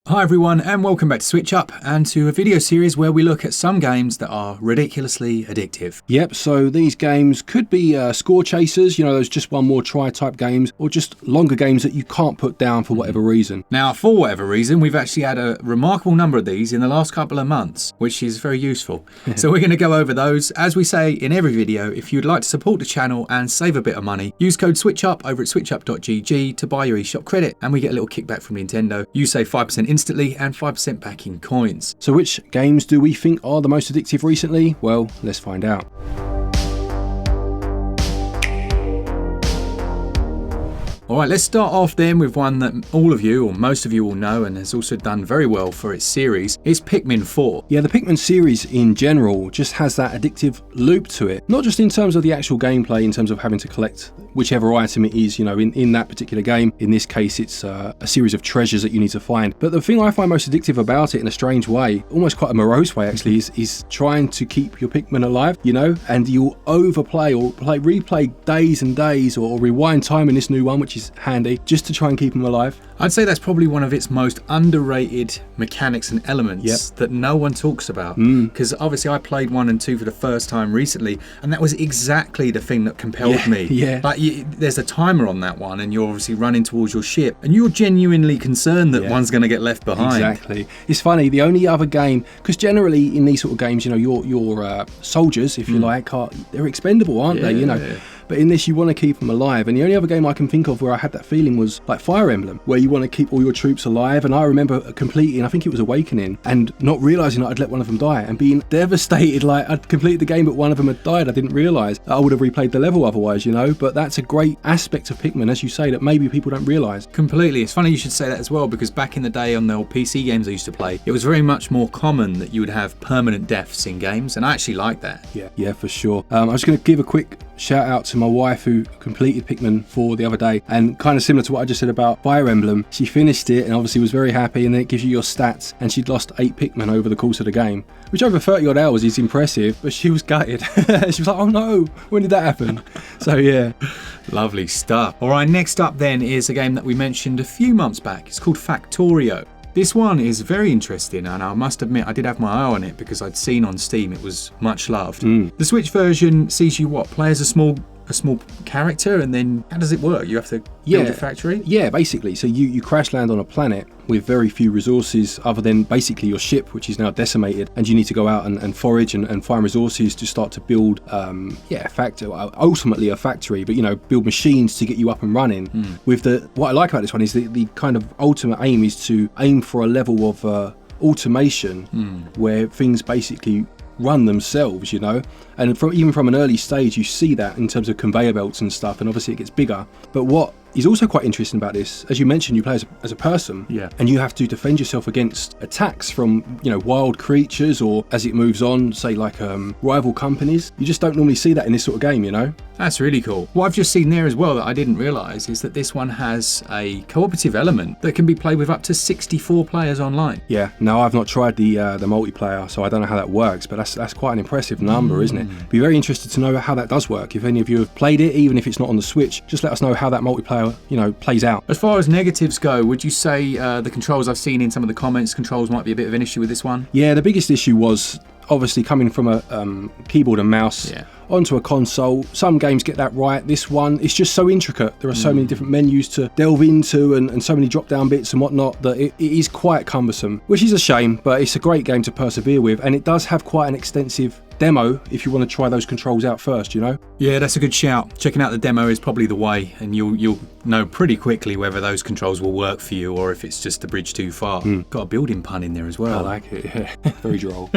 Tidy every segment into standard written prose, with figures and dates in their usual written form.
Hi everyone and welcome back to SwitchUp and to a video series where we look at some games that are ridiculously addictive. Yep, so these games could be score chasers, those just one more try type games, or just longer games that you can't put down for whatever reason. Now, for whatever reason, we've actually had a remarkable number of these in the last couple of months, which is very useful. So we're going to go over those. As we say in every video, if you'd like to support the channel and save a bit of money, use code SwitchUp over at switchup.gg to buy your eShop credit and we get a little kickback from Nintendo. You save 5% instantly and 5% back in coins. So which games do we think are the most addictive recently? Well, let's find out. Alright, let's start off then with one that all of you, or most of you will know and has also done very well for its series. It's Pikmin 4. Yeah, the Pikmin series in general just has that addictive loop to it. Not just in terms of the actual gameplay, in terms of having to collect whichever item it is, in that particular game. In this case, it's a series of treasures that you need to find. But the thing I find most addictive about it in a strange way, almost quite a morose way actually, is trying to keep your Pikmin alive, and you'll overplay or replay days and days or rewind time in this new one, which is handy, just to try and keep them alive. I'd say that's probably one of its most underrated mechanics and elements that no one talks about. Because obviously I played 1 and 2 for the first time recently, and that was exactly the thing that compelled me. Yeah. Like there's a timer on that one, and you're obviously running towards your ship, and you're genuinely concerned that one's going to get left behind. Exactly. It's funny. The only other game, because generally in these sort of games, your soldiers, if you like, they're expendable, aren't they? Yeah. But in this, you want to keep them alive. And the only other game I can think of where I had that feeling was like Fire Emblem, where you want to keep all your troops alive. And I remember completing, I think it was Awakening, and not realising that I'd let one of them die and being devastated. Like, I'd completed the game, but one of them had died. I didn't realise. I would have replayed the level otherwise, But that's a great aspect of Pikmin, as you say, that maybe people don't realise. Completely. It's funny you should say that as well, because back in the day on the old PC games I used to play, it was very much more common that you would have permanent deaths in games, and I actually like that. Yeah, for sure. I'm just going to give a quick shout out to my wife who completed Pikmin 4 the other day, and kind of similar to what I just said about Fire Emblem, she finished it and obviously was very happy, and then it gives you your stats, and she'd lost 8 Pikmin over the course of the game, which over 30 odd hours is impressive, but she was gutted. She was like, oh no, when did that happen? So yeah. Lovely stuff. Alright, next up then is a game that we mentioned a few months back. It's called Factorio. This one is very interesting, and I must admit I did have my eye on it because I'd seen on Steam it was much loved. The Switch version sees you play as a small character, and then how does it work? You have to build a factory? Yeah, basically. So you crash land on a planet with very few resources other than basically your ship, which is now decimated, and you need to go out and forage and find resources to start to build a factory, ultimately a factory, but build machines to get you up and running. What I like about this one is the kind of ultimate aim is to aim for a level of automation where things basically run themselves, and even from an early stage you see that in terms of conveyor belts and stuff, and obviously it gets bigger. But what is also quite interesting about this, as you mentioned, you play as a person, and you have to defend yourself against attacks from wild creatures, or as it moves on, say like rival companies. You just don't normally see that in this sort of game. That's really cool. What I've just seen there as well that I didn't realise is that this one has a cooperative element that can be played with up to 64 players online. Yeah, now I've not tried the multiplayer, so I don't know how that works, but that's quite an impressive number, isn't it? Be very interested to know how that does work. If any of you have played it, even if it's not on the Switch, just let us know how that multiplayer plays out. As far as negatives go, would you say the controls, I've seen in some of the comments, controls might be a bit of an issue with this one? Yeah, the biggest issue was obviously coming from a keyboard and mouse onto a console. Some games get that right. This one, it's just so intricate. There are so many different menus to delve into, and so many drop down bits and whatnot, that it is quite cumbersome, which is a shame, but it's a great game to persevere with, and it does have quite an extensive demo if you want to try those controls out first. Yeah, that's a good shout. Checking out the demo is probably the way, and you'll know pretty quickly whether those controls will work for you or if it's just a bridge too far. Got a building pun in there as well. I like it. Yeah. Very droll.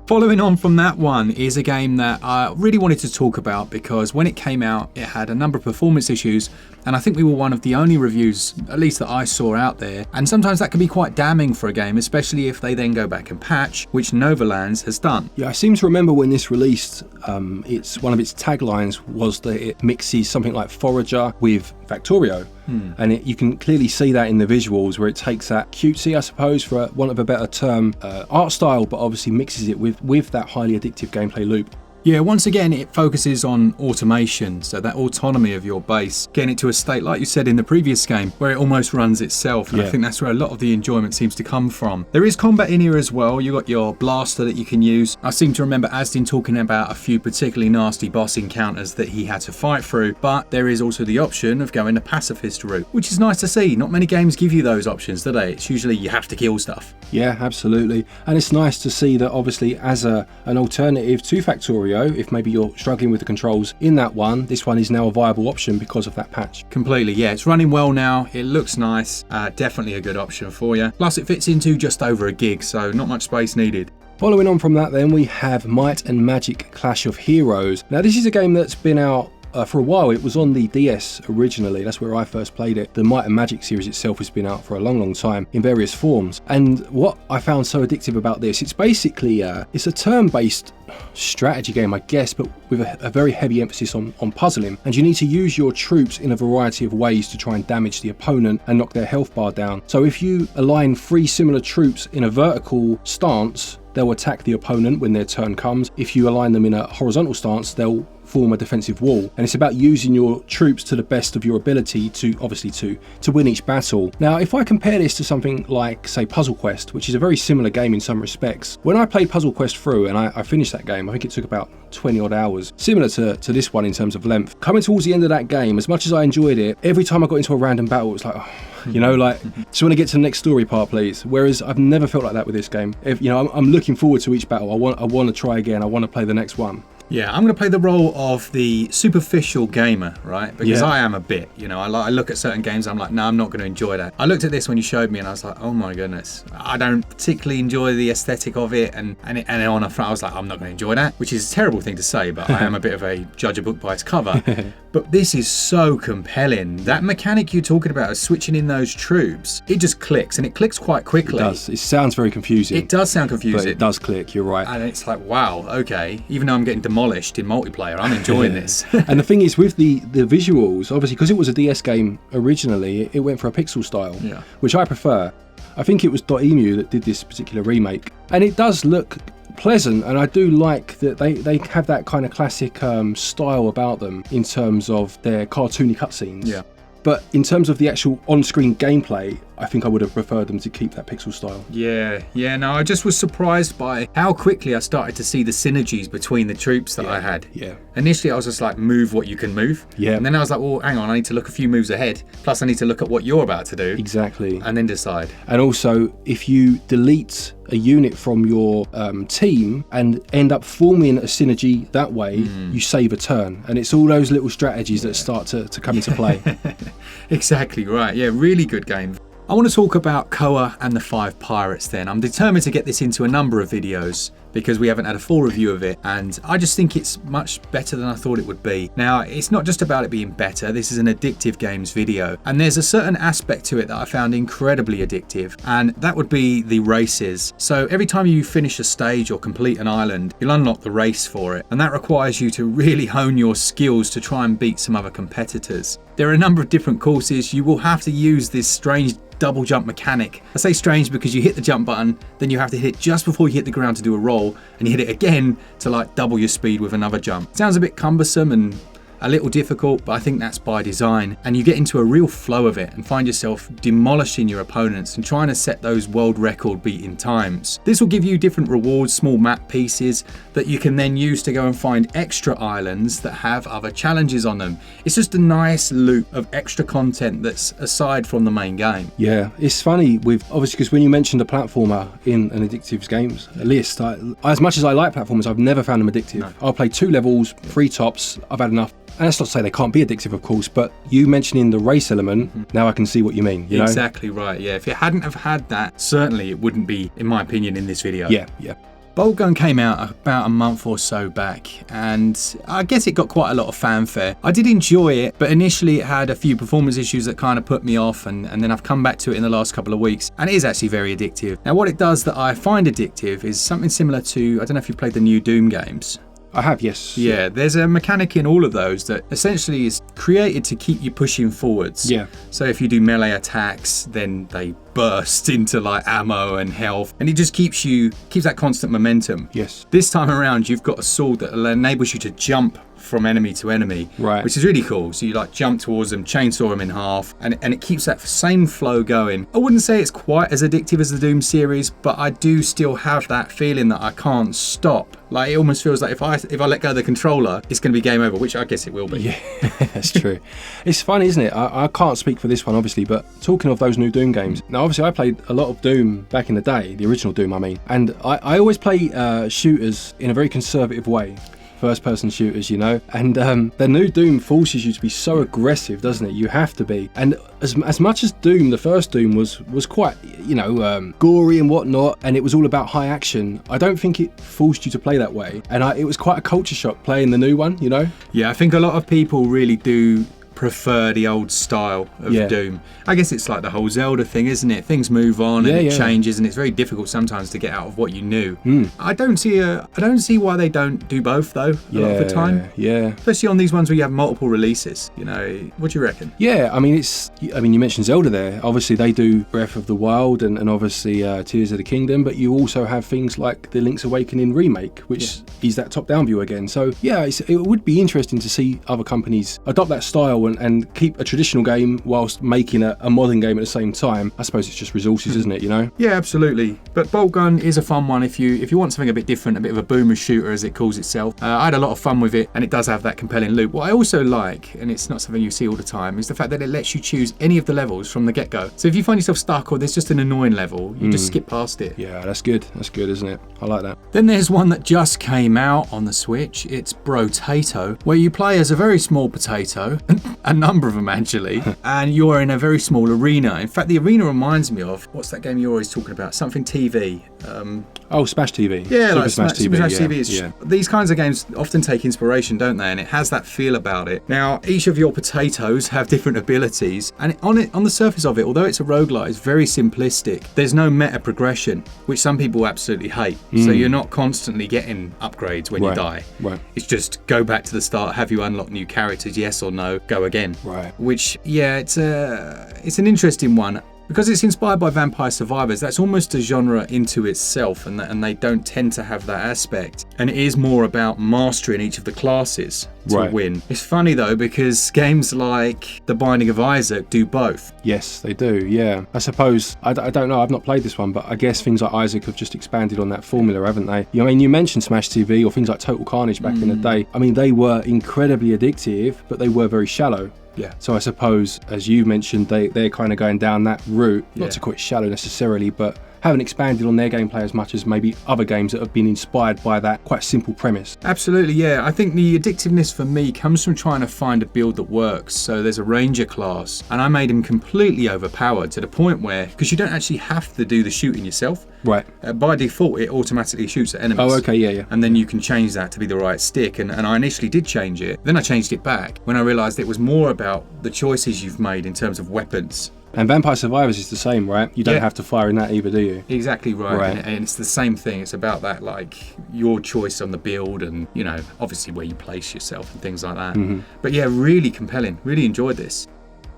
Following on from that one is a game that I really wanted to talk about because when it came out, it had a number of performance issues, and I think we were one of the only reviews, at least that I saw out there, and sometimes that can be quite damning for a game, especially if they then go back and patch, which Novalands has done. Yeah, I seem to remember when this released, it's one of its taglines was that it mixes something like Forager with Factorio. And you can clearly see that in the visuals, where it takes that cutesy, I suppose, for want of a better term, art style, but obviously mixes it with that highly addictive gameplay loop. Yeah, once again, it focuses on automation, so that autonomy of your base, getting it to a state, like you said in the previous game, where it almost runs itself, and I think that's where a lot of the enjoyment seems to come from. There is combat in here as well. You got your blaster that you can use. I seem to remember Asdin talking about a few particularly nasty boss encounters that he had to fight through, but there is also the option of going the pacifist route, which is nice to see. Not many games give you those options, do they? It's usually you have to kill stuff. Yeah, absolutely. And it's nice to see that obviously as an alternative to Factorio, if maybe you're struggling with the controls in that one, this one is now a viable option because of that patch. Completely, yeah. It's running well now. It looks nice. Definitely a good option for you. Plus it fits into just over a gig, so not much space needed. Following on from that then, we have Might and Magic Clash of Heroes. Now this is a game that's been out for a while. It was on the DS originally, that's where I first played it. The Might and Magic series itself has been out for a long time in various forms. And what I found so addictive about this, it's basically, it's a turn-based strategy game, I guess, but with a very heavy emphasis on puzzling. And you need to use your troops in a variety of ways to try and damage the opponent and knock their health bar down. So if you align 3 similar troops in a vertical stance, they'll attack the opponent when their turn comes. If you align them in a horizontal stance, they'll form a defensive wall. And it's about using your troops to the best of your ability to obviously to win each battle. Now, if I compare this to something like, say, Puzzle Quest, which is a very similar game in some respects, when I played Puzzle Quest through and I finished that game, I think it took about 20 odd hours, similar to this one in terms of length. Coming towards the end of that game, as much as I enjoyed it, every time I got into a random battle, it was like, oh, you know, like, just want to get to the next story part, please. Whereas I've never felt like that with this game. If, you know, I'm looking forward to each battle. I want to try again. I want to play the next one. Yeah, I'm going to play the role of the superficial gamer, right? Because I am a bit, you know, I look at certain games, I'm like, no, I'm not going to enjoy that. I looked at this when you showed me and I was like, oh my goodness, I don't particularly enjoy the aesthetic of it. And on a front, I was like, I'm not going to enjoy that, which is a terrible thing to say, but I am a bit of a judge a book by its cover. But this is so compelling. That mechanic you're talking about of switching in those troops, it just clicks, and it clicks quite quickly. It does. It sounds very confusing. It does sound confusing. But it does click, you're right. And it's like, wow, okay. Even though I'm getting demolished in multiplayer, I'm enjoying this. And the thing is, with the visuals, obviously, because it was a DS game originally, it went for a pixel style, which I prefer. I think it was .emu that did this particular remake. And it does look pleasant, and I do like that they have that kind of classic style about them in terms of their cartoony cutscenes. Yeah. But in terms of the actual on-screen gameplay, I think I would have preferred them to keep that pixel style. Yeah, no, I just was surprised by how quickly I started to see the synergies between the troops that I had. Yeah. Initially, I was just like, move what you can move. Yeah. And then I was like, well, hang on, I need to look a few moves ahead. Plus, I need to look at what you're about to do. Exactly. And then decide. And also, if you delete a unit from your team and end up forming a synergy that way, you save a turn. And it's all those little strategies that start to come into play. Exactly right. Yeah, really good game. I want to talk about Koa and the 5 Pirates then. I'm determined to get this into a number of videos because we haven't had a full review of it, and I just think it's much better than I thought it would be. Now, it's not just about it being better, this is an Addictive Games video, and there's a certain aspect to it that I found incredibly addictive, and that would be the races. So every time you finish a stage or complete an island, you'll unlock the race for it, and that requires you to really hone your skills to try and beat some other competitors. There are a number of different courses. You will have to use this strange double jump mechanic. I say strange because you hit the jump button, then you have to hit it just before you hit the ground to do a roll, and you hit it again to like double your speed with another jump. It sounds a bit cumbersome and a little difficult, but I think that's by design. And you get into a real flow of it and find yourself demolishing your opponents and trying to set those world record beating times. This will give you different rewards, small map pieces that you can then use to go and find extra islands that have other challenges on them. It's just a nice loop of extra content that's aside from the main game. Yeah, it's funny with, obviously, because when you mentioned a platformer in an Addictive Games list, as much as I like platformers, I've never found them addictive. No. I'll play 2 levels, 3 tops, I've had enough. And that's not to say they can't be addictive, of course, but you mentioning the race element, now I can see what you mean. You know? Exactly right, yeah. If it hadn't have had that, certainly it wouldn't be, in my opinion, in this video. Yeah. Boltgun came out about a month or so back, and I guess it got quite a lot of fanfare. I did enjoy it, but initially it had a few performance issues that kind of put me off, and then I've come back to it in the last couple of weeks, and it is actually very addictive. Now, what it does that I find addictive is something similar to, I don't know if you've played the new Doom games. I have, yes. Yeah, there's a mechanic in all of those that essentially is created to keep you pushing forwards. Yeah. So if you do melee attacks, then they burst into like ammo and health, and it just keeps that constant momentum. Yes. This time around, you've got a sword that enables you to jump from enemy to enemy, right, which is really cool. So you like jump towards them, chainsaw them in half, and it keeps that same flow going. I wouldn't say it's quite as addictive as the Doom series, but I do still have that feeling that I can't stop. Like, it almost feels like if I let go of the controller, it's going to be game over, which I guess it will be. Yeah, that's true. It's funny, isn't it? I can't speak for this one, obviously, but talking of those new Doom games, now obviously I played a lot of Doom back in the day, the original Doom, I mean, and I always play shooters in a very conservative way. First-person shooters, you know, and the new Doom forces you to be so aggressive, doesn't it? You have to be. And as much as Doom, the first Doom, was quite, you know, gory and whatnot, and it was all about high action, I don't think it forced you to play that way. And it was quite a culture shock playing the new one, you know? Yeah, I think a lot of people really do prefer the old style of Doom. I guess it's like the whole Zelda thing, isn't it? Things move on and it changes, and it's very difficult sometimes to get out of what you knew. I don't see why they don't do both though. A lot of the time. Yeah. Especially on these ones where you have multiple releases. You know, what do you reckon? Yeah, I mean you mentioned Zelda there. Obviously they do Breath of the Wild and obviously Tears of the Kingdom, but you also have things like the Link's Awakening remake, which is that top-down view again. So yeah, it would be interesting to see other companies adopt that style and keep a traditional game whilst making a modern game at the same time. I suppose it's just resources, isn't it, you know? Yeah, absolutely. But Boltgun is a fun one if you want something a bit different, a bit of a boomer shooter as it calls itself. I had a lot of fun with it, and it does have that compelling loop. What I also like, and it's not something you see all the time, is the fact that it lets you choose any of the levels from the get-go. So if you find yourself stuck or there's just an annoying level, you just skip past it. Yeah, that's good. That's good, isn't it? I like that. Then there's one that just came out on the Switch. It's Brotato, where you play as a very small potato, a number of them actually, and you're in a very small arena. In fact, the arena reminds me of, what's that game you're always talking about? Something TV. Smash TV. Yeah, Super like Smash TV. Smash TV. These kinds of games often take inspiration, don't they? And it has that feel about it. Now, each of your potatoes have different abilities, and on the surface of it, although it's a roguelite, it's very simplistic. There's no meta progression, which some people absolutely hate. So you're not constantly getting upgrades when you die. Right. It's just go back to the start. Have you unlocked new characters? Yes or no? Go again. Right. Which, yeah, it's an interesting one. Because it's inspired by Vampire Survivors, that's almost a genre into itself, and they don't tend to have that aspect. And it is more about mastering each of the classes to win. It's funny though, because games like The Binding of Isaac do both. Yes, they do, yeah. I suppose, I don't know, I've not played this one, but I guess things like Isaac have just expanded on that formula, haven't they? I mean, you mentioned Smash TV or things like Total Carnage back in the day. I mean, they were incredibly addictive, but they were very shallow. Yeah. So I suppose, as you mentioned, they're kind of going down that route, not to call it shallow necessarily, but haven't expanded on their gameplay as much as maybe other games that have been inspired by that quite simple premise. Absolutely, yeah. I think the addictiveness for me comes from trying to find a build that works. So there's a ranger class, and I made him completely overpowered to the point where, because you don't actually have to do the shooting yourself. Right. By default, it automatically shoots at enemies. Oh, okay, yeah. And then you can change that to be the right stick. And I initially did change it. Then I changed it back when I realised it was more about the choices you've made in terms of weapons. And Vampire Survivors is the same, right? You don't have to fire in that either, do you? Exactly right. And it's the same thing. It's about that, like, your choice on the build and, you know, obviously where you place yourself and things like that. But yeah, really compelling. Really enjoyed this.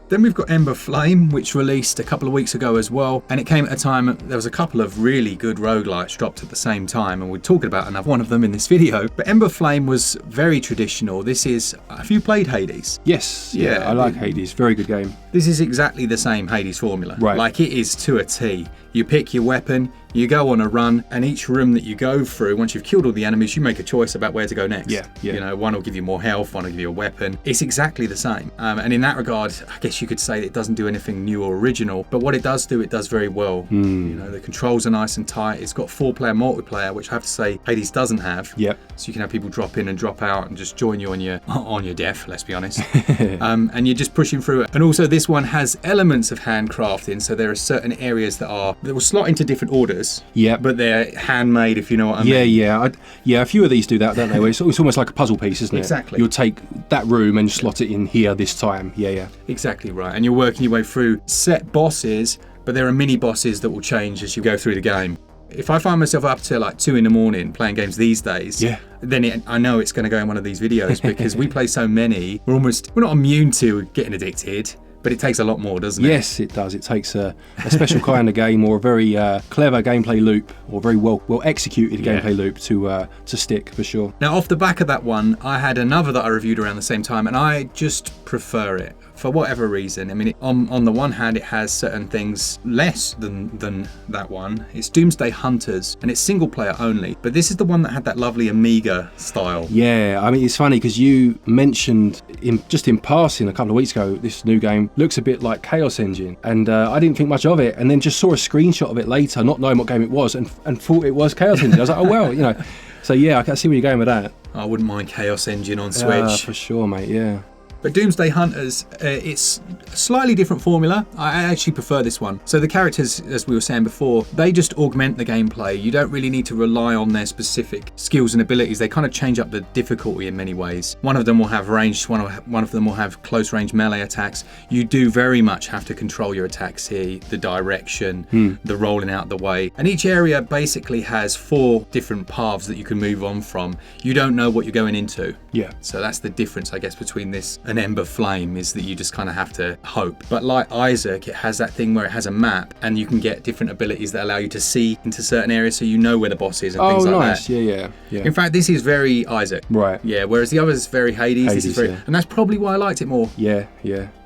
Then we've got Ember Flame, which released a couple of weeks ago as well, and it came at a time there was a couple of really good roguelites dropped at the same time, and we're talking about another one of them in this video. But Ember Flame was very traditional. This is, have you played Hades? Yes, yeah, I like Hades. Very good game. This is exactly the same Hades formula. Right. Like, it is to a T. You pick your weapon, you go on a run, and each room that you go through, once you've killed all the enemies, you make a choice about where to go next. Yeah. You know, one will give you more health, one will give you a weapon. It's exactly the same. And in that regard, I guess you could say that it doesn't do anything new or original, but what it does do, it does very well. You know, the controls are nice and tight. It's got 4-player multiplayer, which I have to say Hades doesn't have. Yep. So you can have people drop in and drop out and just join you on your death, let's be honest. And you're just pushing through it. And also this one has elements of handcrafting, so there are certain areas that will slot into different orders. Yeah. But they're handmade, if you know what I mean. Yeah, a few of these do that, don't they? It's almost like a puzzle piece, isn't it? Exactly. You'll take that room and slot it in here this time. Yeah. Exactly right. And you're working your way through set bosses, but there are mini bosses that will change as you go through the game. if I find myself up to like 2 in the morning playing games these days, then I know it's going to go in one of these videos because we play so many. We're not immune to getting addicted. But it takes a lot more, doesn't it? Yes, it does. It takes a special kind of game, or a very clever gameplay loop, or very well executed gameplay loop to stick, for sure. Now, off the back of that one, I had another that I reviewed around the same time, and I just prefer it for whatever reason. I mean, on the one hand, it has certain things less than that one. It's Doomsday Hunters, and it's single player only. But this is the one that had that lovely Amiga style. Yeah, I mean, it's funny because you mentioned just in passing a couple of weeks ago, this new game looks a bit like Chaos Engine, and I didn't think much of it, and then just saw a screenshot of it later, not knowing what game it was, and thought it was Chaos Engine. I was like, oh well, you know. So yeah, I can see where you're going with that. I wouldn't mind Chaos Engine on Switch. For sure, mate. Yeah. But Doomsday Hunters, it's a slightly different formula. I actually prefer this one. So the characters, as we were saying before, they just augment the gameplay. You don't really need to rely on their specific skills and abilities. They kind of change up the difficulty in many ways. One of them will have ranged, one of them will have close range melee attacks. You do very much have to control your attacks here, the direction, the rolling out the way. And each area basically has 4 different paths that you can move on from. You don't know what you're going into. Yeah. So that's the difference, I guess, between this and Ember Flame, is that you just kind of have to hope. But like Isaac, it has that thing where it has a map and you can get different abilities that allow you to see into certain areas so you know where the boss is and things like nice. that. Yeah. In fact, this is very Isaac. Right. Yeah, whereas the other is very Hades. This is very, and that's probably why I liked it more. Yeah.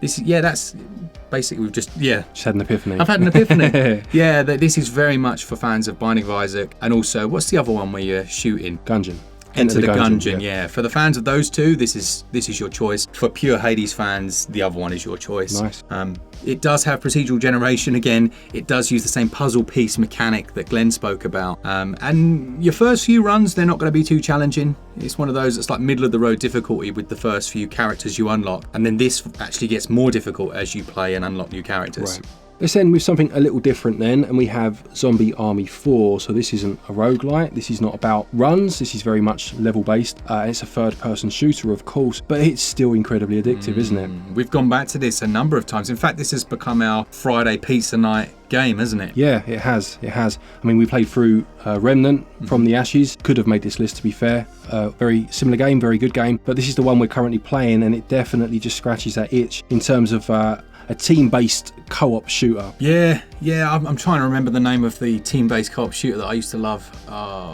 That's basically we've just had an epiphany. I've had an epiphany. Yeah, this is very much for fans of Binding of Isaac, and also what's the other one where you're shooting? Gungeon. Enter the Gungeon, yeah. For the fans of those two, this is your choice. For pure Hades fans, the other one is your choice. Nice. It does have procedural generation again. It does use the same puzzle piece mechanic that Glen spoke about. And your first few runs, they're not going to be too challenging. It's one of those that's like middle of the road difficulty with the first few characters you unlock. And then this actually gets more difficult as you play and unlock new characters. Right. Let's end with something a little different then, and we have Zombie Army 4. So this isn't a roguelite, this is not about runs, this is very much level based. It's a third person shooter, of course, but it's still incredibly addictive, isn't it? We've gone back to this a number of times. In fact, this has become our Friday pizza night game, hasn't it? Yeah, it has. I mean, we played through Remnant from the Ashes. Could have made this list, to be fair. Very similar game, very good game, but this is the one we're currently playing, and it definitely just scratches that itch in terms of a team-based co-op shooter. Yeah, I'm trying to remember the name of the team-based co-op shooter that I used to love.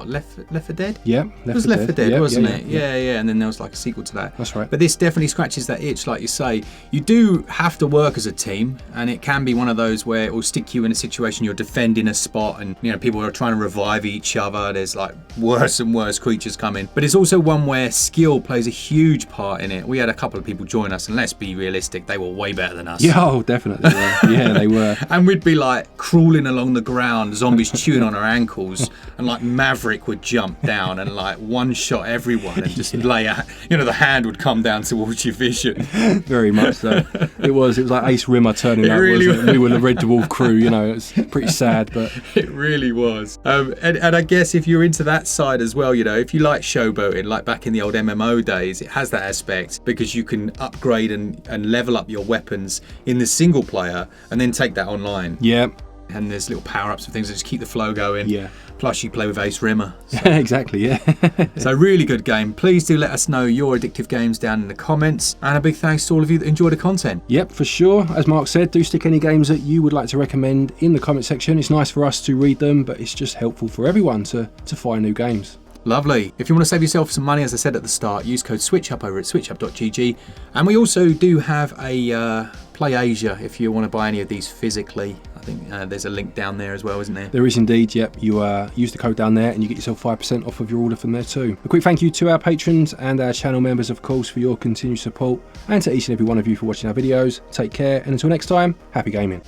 Left 4 Dead? Yeah, it was Left 4 Dead, yeah, wasn't it? Yeah, and then there was like a sequel to that. That's right. But this definitely scratches that itch, like you say. You do have to work as a team, and it can be one of those where it will stick you in a situation you're defending a spot, and people are trying to revive each other. There's like worse and worse creatures coming. But it's also one where skill plays a huge part in it. We had a couple of people join us, and let's be realistic, they were way better than us. Yeah, definitely. Yeah, they were. And we'd be like crawling along the ground, zombies chewing on our ankles, and like Maverick would jump down and like one shot everyone and just lay out. The hand would come down towards your vision. Very much so. It was like Ace Rimmer turning up. Really wasn't it? We were the Red Dwarf crew. It was pretty sad, but it really was. And I guess if you're into that side as well, if you like showboating, like back in the old MMO days, it has that aspect because you can upgrade and level up your weapons in the single player and then take that online. Yeah. And there's little power-ups and things that just keep the flow going. Yeah. Plus you play with Ace Rimmer. So. Exactly, yeah. So really good game. Please do let us know your addictive games down in the comments. And a big thanks to all of you that enjoy the content. Yep, for sure. As Mark said, do stick any games that you would like to recommend in the comment section. It's nice for us to read them, but it's just helpful for everyone to find new games. Lovely. If you want to save yourself some money, as I said at the start, use code SwitchUp over at switchup.gg. And we also do have a Play Asia if you want to buy any of these physically. I think there's a link down there as well, isn't there? There is indeed, yep. You use the code down there and you get yourself 5% off of your order from there too. A quick thank you to our patrons and our channel members, of course, for your continued support, and to each and every one of you for watching our videos. Take care, and until next time, happy gaming.